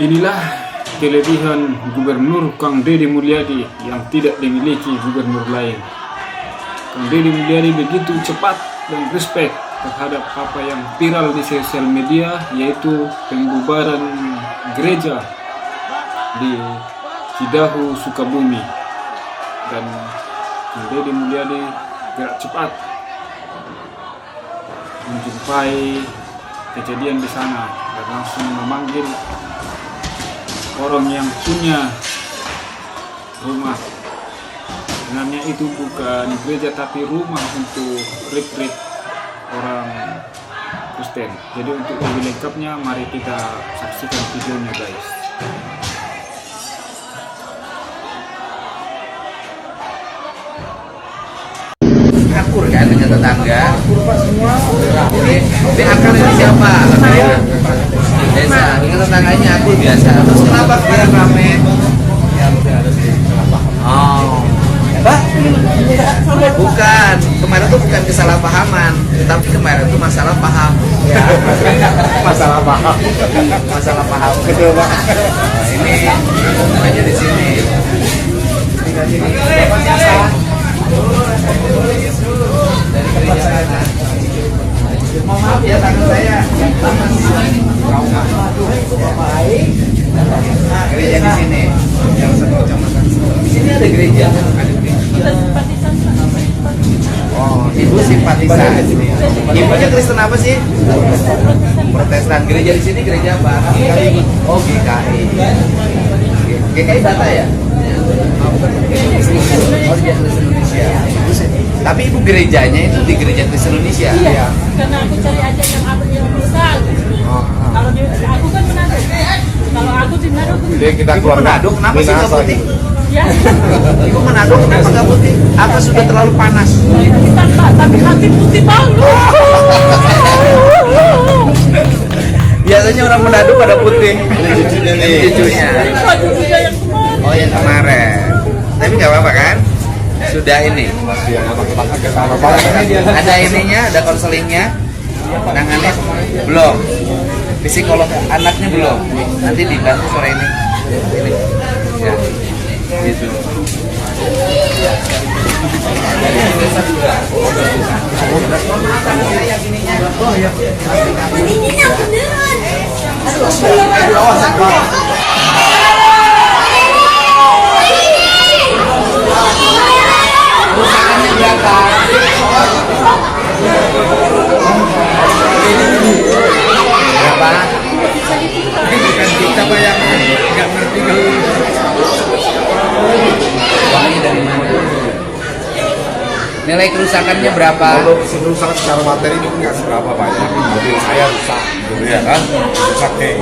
Inilah kelebihan Gubernur Kang Deddy Mulyadi yang tidak dimiliki gubernur lain. Kang Deddy Mulyadi begitu cepat dan respect terhadap apa yang viral di sosial media, yaitu pembubaran gereja di Cidahu, Sukabumi. Dan Kang Deddy Mulyadi gerak cepat menjumpai kejadian di sana dan langsung memanggil orang yang punya rumah. Sebenarnya itu bukan gereja tapi rumah untuk retreat orang Kristen. Jadi untuk lebih lengkapnya mari kita saksikan videonya guys. Akur kan dengan tetangga. Ini akar ini siapa? Desa. Dengan tetangganya akur biasa. Terus kenapa sekarang rame? Oh, Pak? Bukan. Kemarin tuh bukan kesalahpahaman, tapi kemarin tuh masalah paham. Ya. Masalah paham. Masalah paham. Betul Pak. Ini namanya di sini. Tinggal sini. Dari gereja sana. Mohon maaf ya tangan saya. Gereja di sini. Yang satu kecamatan. Di sini ada gereja. Oh, ibu simpatisan. Ibunya Kristen apa sih? Protestan. Gereja di sini gereja apa? Oh, GKI. GKI Bata ya? Oh, dia Kristen Indonesia. Tapi ibu gerejanya itu di gereja Kristen Indonesia. Iya. Karena aku cari aja yang rusak. Kalau aku kan Manado. Kalau aku di Manado. Jadi kita Ibu keluar Manado, kenapa sih nggak putih? Ya. Ibu Manado kenapa nggak putih? Apa sudah terlalu panas? Tapi hati putih banget. Biasanya orang Manado pada putih. Cucunya nih. Cucunya. Baju juga yang kemarin. Oh, yang kemarin. Tapi nggak apa-apa kan? Sudah ini. Ada ininya, ada konselingnya. Penangannya belum. Psikolog anaknya belum. Nanti dibantu sore ini. Ini. Ya. Gitu. Kerusakannya berapa? Berapa? Bukan kita Pak yang nggak ngerti kalau uangnya dari mana? Nilai kerusakannya berapa? Kalau kerusakan secara materi mungkin nggak seberapa banyak, mobil saya rusak, gitu ya kan? Rusak kayak,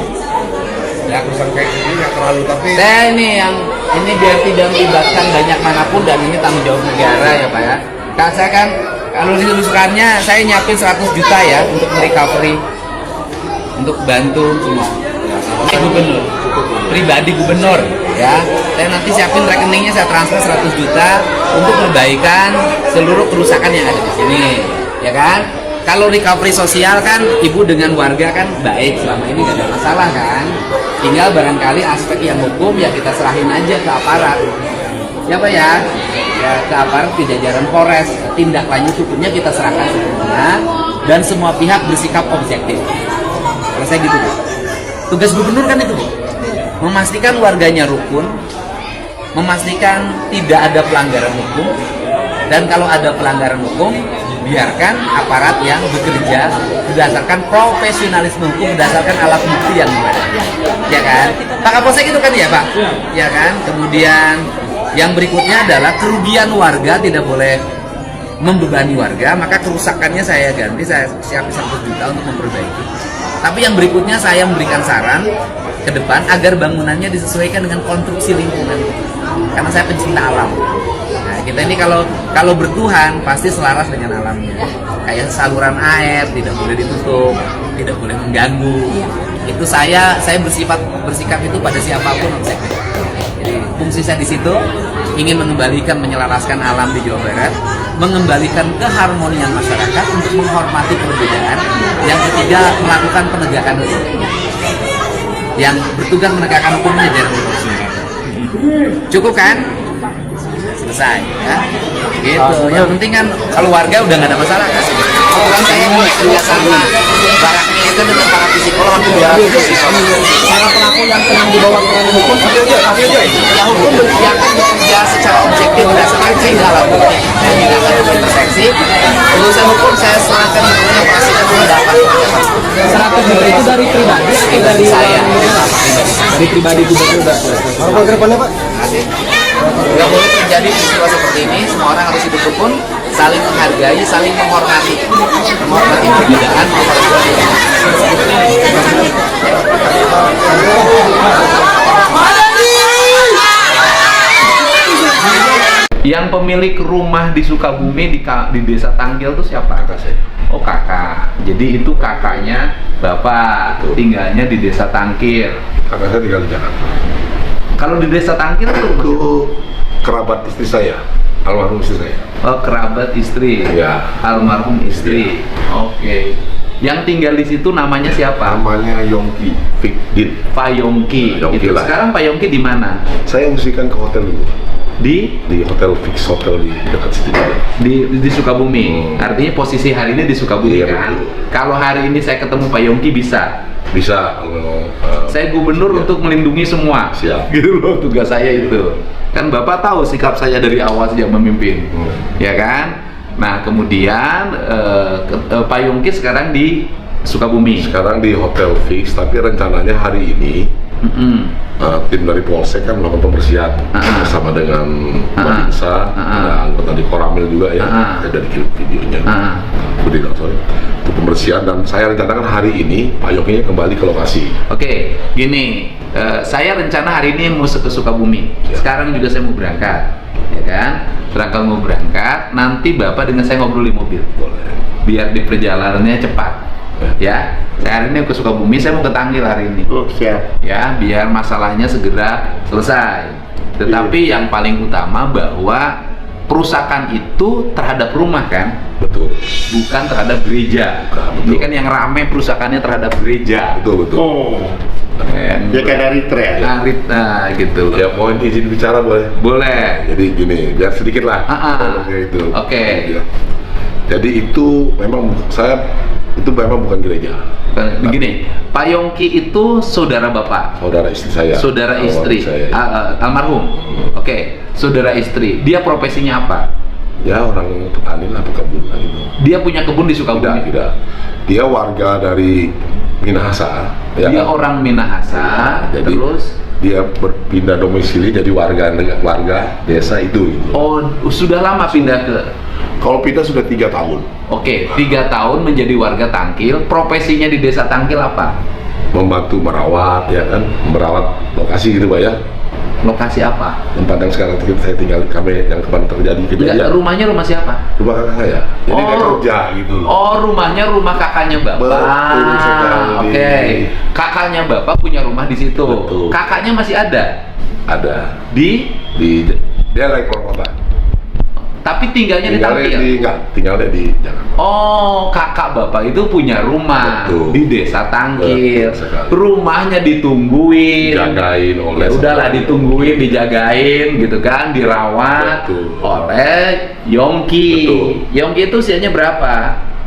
ya rusak kayak ini nggak terlalu, tapi Saya ini yang ini biar tidak melibatkan banyak manapun dan ini tanggung jawab negara ya Pak ya. Kak saya kan kalau kerusakannya saya nyiapin 100 juta ya untuk recovery, untuk bantu semua. Ini gubernur, pribadi gubernur ya. Saya nanti siapin rekeningnya, saya transfer 100 juta untuk perbaikan seluruh kerusakan yang ada di sini, ya kan? Kalau recovery sosial kan ibu dengan warga kan baik selama ini gak ada masalah kan. Tinggal barangkali aspek yang hukum ya kita serahin aja ke aparat. Ya Pak ya? Ya ke aparat ke jajaran Polres. Tindak lanjut hukumnya kita serahkan sepenuhnya dan semua pihak bersikap objektif. Kalau saya gitu Bu. Tugas gubernur kan itu Bu. Memastikan warganya rukun, memastikan tidak ada pelanggaran hukum, dan kalau ada pelanggaran hukum biarkan aparat yang bekerja berdasarkan profesionalisme hukum, berdasarkan alat bukti yang ada, ya kan? Pak Kapolsek itu kan ya Pak, ya kan? Kemudian yang berikutnya adalah kerugian warga tidak boleh membebani warga, maka kerusakannya saya ganti, saya siapin 1 juta untuk memperbaiki. Tapi yang berikutnya saya memberikan saran ke depan agar bangunannya disesuaikan dengan konstruksi lingkungan, karena saya pencinta alam. Nah, kita ini kalau bertuhan pasti selaras dengan alamnya. Kayak saluran air tidak boleh ditutup, tidak boleh mengganggu. Itu saya bersikap itu pada siapapun. Jadi fungsi saya di situ ingin mengembalikan, menyelaraskan alam di Jawa Barat, mengembalikan keharmonian masyarakat untuk menghormati perbedaan. Yang ketiga, melakukan penegakan hukum. yang bertugas menegakkan hukumnya jajaran polisi. Cukup kan? Selesai ya. Gitu. Yang penting kan keluarga udah nggak ada masalah kan. Kebetulan saya kerja sama baraknya itu dengan para psikolog hampir 200 psikolog. Para pelaku yang sedang dibawa ke ranah hukum setelah hukum yang bekerja secara objektif berdasarkan segala bukti dan tidak akan interseksi. Urusan hukum saya serahkan sepenuhnya pastikan pendapat. 100 juta itu dari pribadi atau dari saya dari pribadi gubernur dan Harapan ke depannya Pak? Asik. Nggak boleh terjadi peristiwa seperti ini. Semua orang harus hidup rukun, saling menghargai, saling menghormati perbedaan, menghormati. Yang pemilik rumah di Sukabumi di desa Tanggil itu siapa? Kakak saya. Oh kakak. Jadi itu kakaknya bapak tinggalnya di desa Tangkil. Kakak saya tinggal di Jakarta. Kalau di desa Tangkil Itu kerabat istri saya, almarhum istri saya. oh, kerabat istri. Iya. Almarhum istri. Oke. Yang tinggal di situ namanya siapa? Namanya Yongki Fikdin. Pak Yongki. Yongki Gitu. lah. Sekarang Pak Yongki di mana? Saya musikan ke hotel dulu. Di Hotel Fix Hotel di dekat situ juga. di Sukabumi. Artinya posisi hari ini di Sukabumi Iya, kan? betul. Kalau hari ini saya ketemu Pak Yongki bisa. Bisa kalau Saya gubernur iya. untuk melindungi semua. Siap. Gitu loh tugas saya itu. Kan Bapak tahu sikap saya dari awal sejak memimpin. Ya kan? Nah, kemudian Pak Yongki sekarang di Sukabumi. sekarang di Hotel Fix, tapi rencananya hari ini tim dari Polsek kan melakukan pembersihan bersama dengan Babinsa, ada anggota di Koramil juga ya, ada di videonya. Untuk pembersihan, dan saya rencanakan hari ini Pak Yongki kembali ke lokasi. Oke, gini, saya rencana hari ini mau ke Sukabumi. Sekarang juga saya mau berangkat, ya kan? Berangkat mau berangkat, nanti Bapak dengan saya ngobrol di mobil, Boleh. biar di perjalanannya cepat. Ya, saya hari ini ke Sukabumi, saya mau ke Tanggil hari ini. Oh, siap. Ya, biar masalahnya segera selesai. Tetapi yang paling utama bahwa perusakan itu terhadap rumah kan, Betul. bukan terhadap gereja. Bukan, betul. Ini kan yang rame perusakannya terhadap gereja. Betul, betul. Ya kayak dari tren. Nah, gitu loh. Ya, poin izin bicara boleh? Boleh. Jadi gini, biar sedikit lah. Kayak itu. Oke. Ya. Jadi itu memang itu memang bukan gereja. Begini, Pak Yongki itu saudara Bapak. Saudara istri saya. Saudara Almarhum istri. saya. Almarhum. Oke, saudara istri. Dia profesinya apa? Ya, orang petani lah, pekebun lah gitu. Dia punya kebun di Sukabumi. Tidak. Dia warga dari Minahasa. Ya Dia kan? orang Minahasa. Jadi Terus dia berpindah domisili jadi warga desa itu. Gitu. oh, sudah lama pindah ke. Kalau pindah sudah 3 tahun. Oke, 3 tahun menjadi warga Tangkil. Profesinya di desa Tangkil apa? Membantu merawat, ya kan, merawat lokasi gitu Pak ya. Lokasi apa? Tempat yang sekarang saya tinggal, kami yang kemarin terjadi Enggak, kejadian. rumahnya rumah siapa? Rumah kakak saya. Jadi dia kerja gitu. Oh, rumahnya rumah kakaknya Bapak. Betul sekali. Oke. Kakaknya Bapak punya rumah di situ. Betul. Kakaknya masih ada Ada di, dia lagi keluar kota. tapi tinggalnya di Tangkil. Tinggalnya di Jakarta. Oh, kakak Bapak itu punya rumah Betul. di desa Tangkil. Betul sekali. Rumahnya ditungguin. Jagain oleh Ya udahlah, ditungguin, dijagain gitu kan, dirawat Betul. oleh Yongki. Betul. Yongki itu usianya berapa?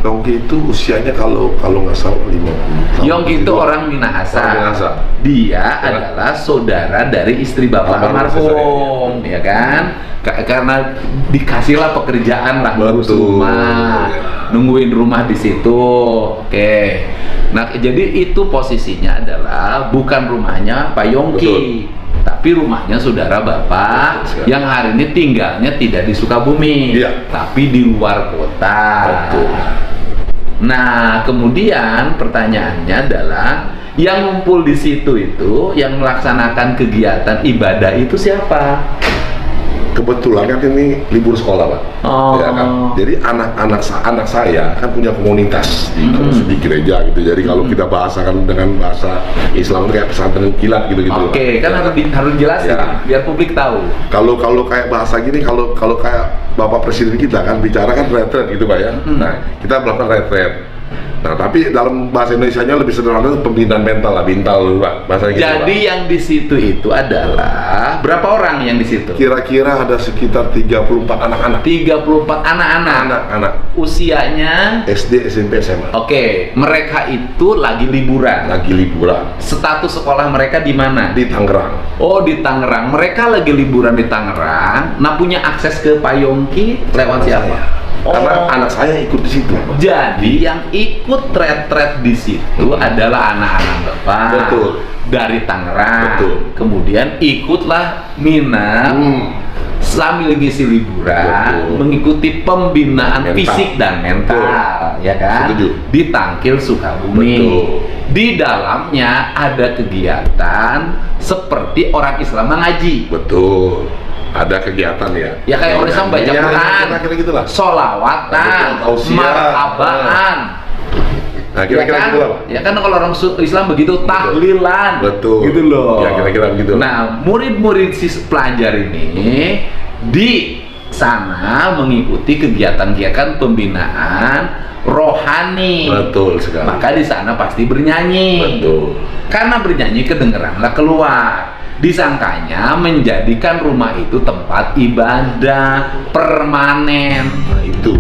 Yongki itu usianya kalau nggak salah 50 tahun. Yongki itu orang Minahasa. Orang Minahasa. Dia adalah saudara dari istri Bapak almarhum, ya kan? Karena dikasihlah pekerjaan lah, ngurus Betul. rumah, nungguin rumah di situ. Oke. Nah, jadi itu posisinya adalah bukan rumahnya Pak Yongki. Betul. Tapi rumahnya saudara Bapak Betul. yang hari ini tinggalnya tidak di Sukabumi, Iya. tapi di luar kota. Betul. Nah, kemudian pertanyaannya adalah yang ngumpul di situ itu, yang melaksanakan kegiatan ibadah itu siapa? Kebetulan kan ini libur sekolah Pak. Oh. Ya kan? Jadi anak saya kan punya komunitas di gereja gitu. Jadi kalau kita bahasakan dengan bahasa Islam itu kayak pesantren kilat gitu. Oke, kan harus jelasin Ya. biar publik tahu. Kalau kayak bahasa gini, kalau kayak Bapak Presiden kita kan bicara kan retret gitu Pak ya. Nah, kita melakukan retret. Nah, tapi dalam bahasa Indonesianya lebih sederhana itu pembinaan mental lah, bintal Pak. Bahasa gitu, Jadi Pak. yang di situ itu adalah berapa orang yang di situ? Kira-kira ada sekitar 34 anak-anak. 34 anak-anak. Anak-anak Usianya SD, SMP, SMA. Oke, mereka itu lagi liburan. Lagi liburan Status sekolah mereka di mana? di Tangerang. Oh, di Tangerang. Mereka lagi liburan di Tangerang. Nah, punya akses ke Payongki lewat siapa? Karena anak saya ikut di situ. Jadi yang ikut thread di situ adalah anak-anak Bapak. Betul. Dari Tangerang. Betul. Kemudian ikutlah minat sambil ngisi liburan, Betul. mengikuti pembinaan Mental. fisik dan mental, ya kan? Setuju. Di Tangkil Sukabumi. Betul. Di dalamnya ada kegiatan seperti orang Islam mengaji. Betul. Ada kegiatan ya. Ya kayak orang Islam baca Ya, Quran, kira-kira gitulah. sholawatan, Betul, tausiah. marhabaan. Nah, kira-kira ya kan? gitulah, Pak. Ya kan kalau orang Islam begitu tahlilan. Betul. Gitu loh. Ya, kira-kira begitu. Nah, murid-murid pelajar ini di sana mengikuti kegiatan-kegiatan pembinaan rohani. Betul sekali. Maka di sana pasti bernyanyi. Betul. Karena bernyanyi kedengeranlah keluar. Disangkanya menjadikan rumah itu tempat ibadah permanen. Nah, itu.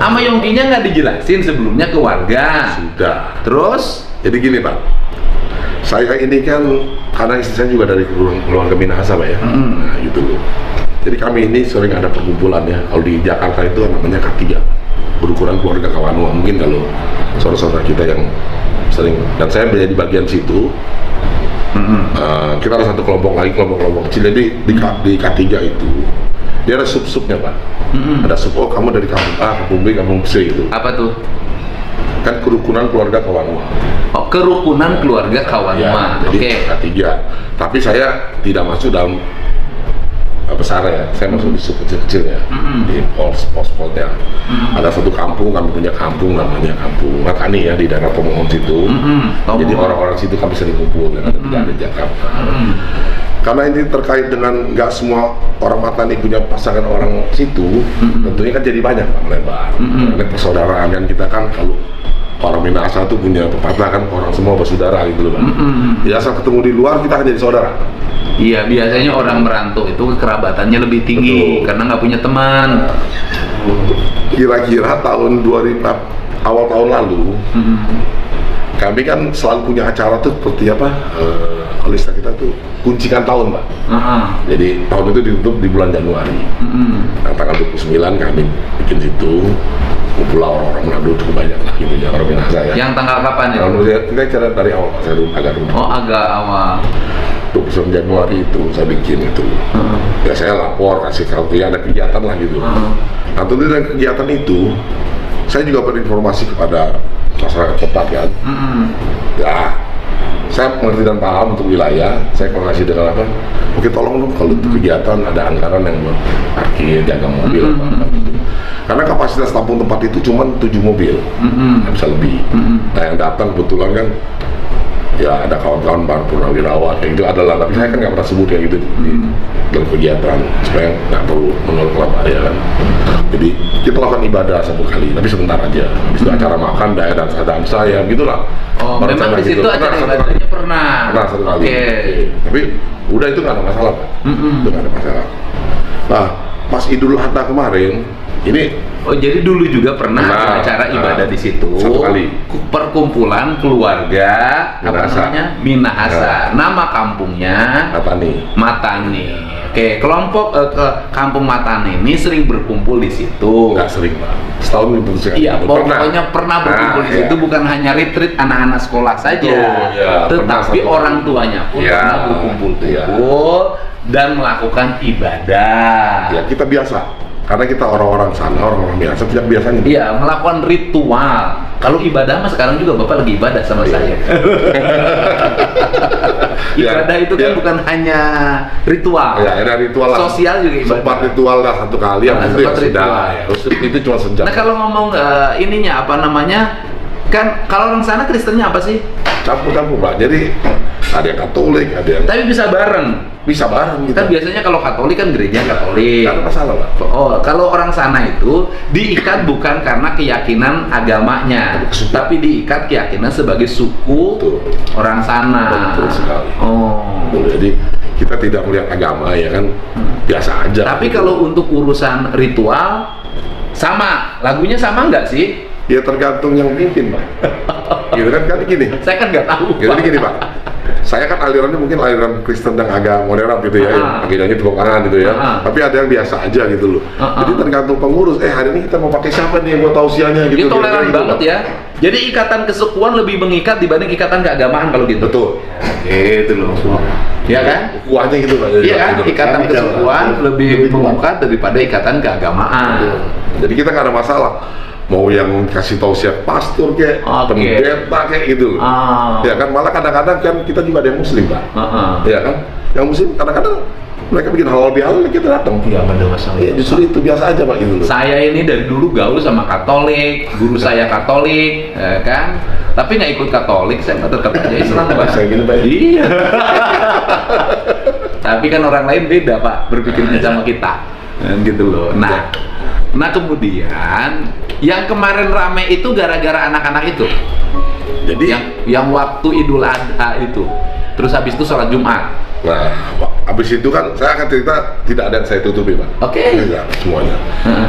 Sama Yongkinya nggak dijelasin sebelumnya ke warga. Sudah. Terus? Jadi gini Pak, saya ini kan karena istri saya juga dari keluarga Minahasa Pak ya, nah gitu loh. Jadi kami ini sering ada perkumpulan ya. Kalau di Jakarta itu namanya K3, berukuran keluarga Kawanua. Mungkin kalau saudara-saudara kita yang sering, dan saya menjadi bagian situ. Kita ada satu kelompok lagi, kelompok kecil. Jadi di K3 itu dia ada sub-subnya Pak. Ada sub, oh kamu dari kampung A, kampung B, kampung C gitu. Apa tuh? Kan kerukunan keluarga Kawanua. Oh, kerukunan keluarga Kawanua. Ya, Oke. jadi K3. Tapi saya tidak masuk dalam besar ya. Saya masuk di sub kecil-kecil ya. Di pos-posnya. Ada satu kampung, kami punya kampung namanya Kampung Matani ya, di daerah Pemohon situ. Jadi orang-orang situ kami sering kumpul ya, tidak ada di Jakarta. Karena ini terkait dengan nggak semua orang Matani punya pasangan orang situ, tentunya kan jadi banyak Pak, melebar. Karena persaudaraan kan kita kan kalau orang Minahasa tuh punya pepatah kan orang semua bersaudara gitu loh Pak. Biasa ketemu di luar kita akan jadi saudara. Iya, biasanya orang merantau itu kekerabatannya lebih tinggi. Betul. Karena nggak punya teman. Kira-kira tahun 2000 awal tahun lalu kami kan selalu punya acara tuh seperti apa, kalau istilah kita tuh kuncikan tahun Pak. Jadi tahun itu ditutup di bulan Januari. Nah, tanggal 29 kami bikin situ, kumpul orang-orang Manado cukup banyak lah gitu ya, orang Minahasa ya. Yang tanggal kapan ya? Kalau kita cara dari awal, saya agak rumah. Oh, agak awal. 29 Januari itu saya bikin itu. Ya saya lapor, kasih tahu ya ada kegiatan lah gitu. Nah, tentu dari kegiatan itu saya juga berinformasi kepada masyarakat tempat kan. Ya, saya mengerti dan paham untuk wilayah. Saya koordinasi dengan apa? Oke, tolong dong kalau untuk kegiatan ada anggaran yang buat parkir, jaga mobil apa gitu. Karena kapasitas tampung tempat itu cuma 7 mobil, nggak bisa lebih. Nah, yang datang kebetulan kan ya ada kawan-kawan para purnawirawan kayak gitu adalah, tapi saya kan nggak pernah sebut kayak gitu di dalam kegiatan supaya nggak perlu menolak kelapa ya kan. Jadi kita lakukan ibadah satu kali, tapi sebentar aja. Habis itu acara makan, daya dansa ya gitulah. Oh, memang di situ acara ibadahnya pernah. Pernah satu kali. Oke. Tapi udah itu nggak ada masalah Pak. Itu nggak ada masalah. Nah, pas Idul Adha kemarin ini. Oh, jadi dulu juga pernah ada acara ibadah di situ. Satu kali. Perkumpulan keluarga Minahasa. Minahasa. Nama kampungnya Matani. Oke, kelompok ke kampung Matani ini sering berkumpul di situ. Nggak sering Pak. Setahun belum tentu sekali. Iya, pokoknya pernah berkumpul di situ, bukan hanya retreat anak-anak sekolah saja, tetapi orang tuanya pun pernah berkumpul dan melakukan ibadah. Ya, kita biasa. Karena kita orang-orang sana, orang-orang biasa tidak biasanya. Iya, melakukan ritual. Kalau ibadah mah sekarang juga Bapak lagi ibadah sama saya. Ibadah itu kan bukan hanya ritual. Ya, ada ritual lah. Sosial juga ibadah. Sempat ritual lah satu kali yang itu ya sudah. Ya, itu cuma sejam. Nah, kalau ngomong ininya apa namanya? Kan kalau orang sana Kristennya apa sih? Campur-campur, Pak. Jadi ada yang Katolik, ada yang Tapi bisa bareng. bisa bareng gitu. Kan biasanya kalau Katolik kan gereja Katolik. Nggak ada masalah, Pak. Oh, kalau orang sana itu diikat bukan karena keyakinan agamanya, tapi diikat keyakinan sebagai suku Betul. orang sana. Betul sekali. Oh. Jadi kita tidak melihat agama ya kan, biasa aja. Tapi kalau untuk urusan ritual sama, lagunya sama nggak sih? Ya tergantung yang pimpin, Pak. Gitu kan gini. Saya kan nggak tahu. Jadi gini, Pak. Saya kan alirannya mungkin aliran Kristen dan agak moderat gitu ya, yang agendanya tepuk tangan gitu ya. Tapi ada yang biasa aja gitu loh. Jadi tergantung pengurus. Hari ini kita mau pakai siapa nih yang buat tausiahnya gitu. Dia toleran gitu, banget Pak. ya. Jadi ikatan kesukuan lebih mengikat dibanding ikatan keagamaan kalau gitu. Betul. Gitu loh. Iya kan? Kuahnya gitu, Pak. Iya kan? Gitu. Ikatan kesukuan lebih mengikat daripada ikatan keagamaan. Jadi kita nggak ada masalah. Mau yang kasih tausiah pastor kayak, pendeta kayak gitu. Ya kan, malah kadang-kadang kan kita juga ada yang muslim, Pak. Ya kan? Yang muslim kadang-kadang mereka bikin halal bihalal kita datang. Iya, nggak ada masalah. Ya, justru itu biasa aja, Pak, gitu loh. Saya ini dari dulu gaul sama Katolik, guru saya Katolik, ya kan? Tapi nggak ikut Katolik, saya tetap aja Islam, Pak. Saya gitu, Pak. Iya. Tapi kan orang lain beda, Pak, berpikirnya sama kita, gitu loh. Nah kemudian yang kemarin rame itu gara-gara anak-anak itu. Jadi yang waktu Idul Adha itu. Terus habis itu sholat Jumat. nah, habis itu kan saya akan cerita, tidak ada yang saya tutupi, Pak. Oke. Tidak, semuanya.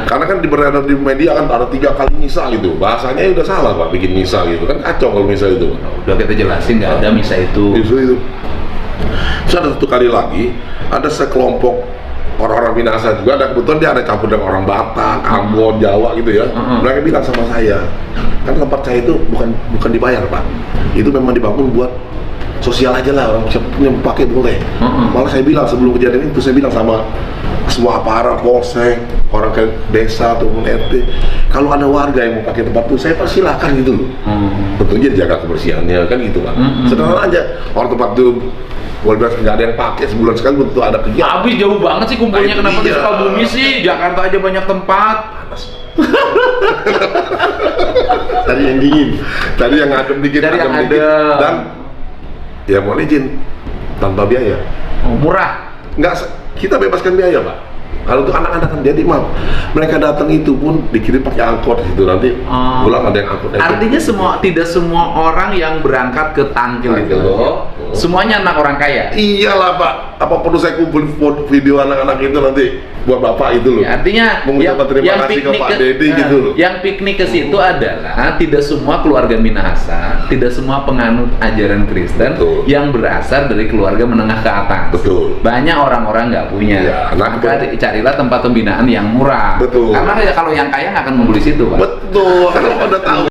Karena kan beredar di media kan ada 3 kali misa gitu. Bahasanya udah salah, Pak, bikin misa gitu. Kan kacau kalau misa itu, Pak. Udah kita jelasin nggak ada misa itu. Justru itu. Terus ada 1 kali lagi, ada sekelompok orang-orang Minahasa juga, dan kebetulan dia ada campur dengan orang Batak, Ambon, Jawa gitu ya. Mereka bilang sama saya, kan tempat saya itu bukan dibayar, Pak. Itu memang dibangun buat sosial aja lah, orang yang pakai boleh. Malah saya bilang sebelum kejadian itu, saya bilang sama semua aparat, polsek, orang ke desa ataupun RT, kalau ada warga yang mau pakai tempat itu, saya persilahkan gitu loh. Tentunya jaga kebersihannya kan gitu, Pak. Sederhana aja, orang tempat itu boleh bilang nggak ada yang pakai, sebulan sekali tentu ada kegiatan. Habis jauh banget sih kumpulnya, Nah, kenapa di iya. Sukabumi sih? Jakarta aja banyak tempat. Tadi yang dingin, tadi yang adem dikit, Dari yang dikit. adem. Dan ya mohon izin tanpa biaya. Oh, murah. Nggak, kita bebaskan biaya, Pak. Kalau untuk anak-anak kan jadi maaf, mereka datang itu pun dikirim pakai angkot gitu, nanti pulang ada yang angkot. Artinya tidak semua orang yang berangkat ke Tangkil itu loh, semuanya anak orang kaya. Iyalah, Pak. Apa perlu saya kumpul video anak-anak itu nanti buat Bapak itu loh. Ya, artinya mengucapkan terima kasih ke Pak Dedi gitu loh. Yang piknik ke situ adalah tidak semua keluarga Minahasa, tidak semua penganut ajaran Kristen yang berasal dari keluarga menengah ke atas. Betul. Banyak orang-orang nggak punya. Ya, maka carilah tempat pembinaan yang murah. Betul. Karena kalau yang kaya nggak akan membeli situ, Pak. Betul. Kalau udah tahu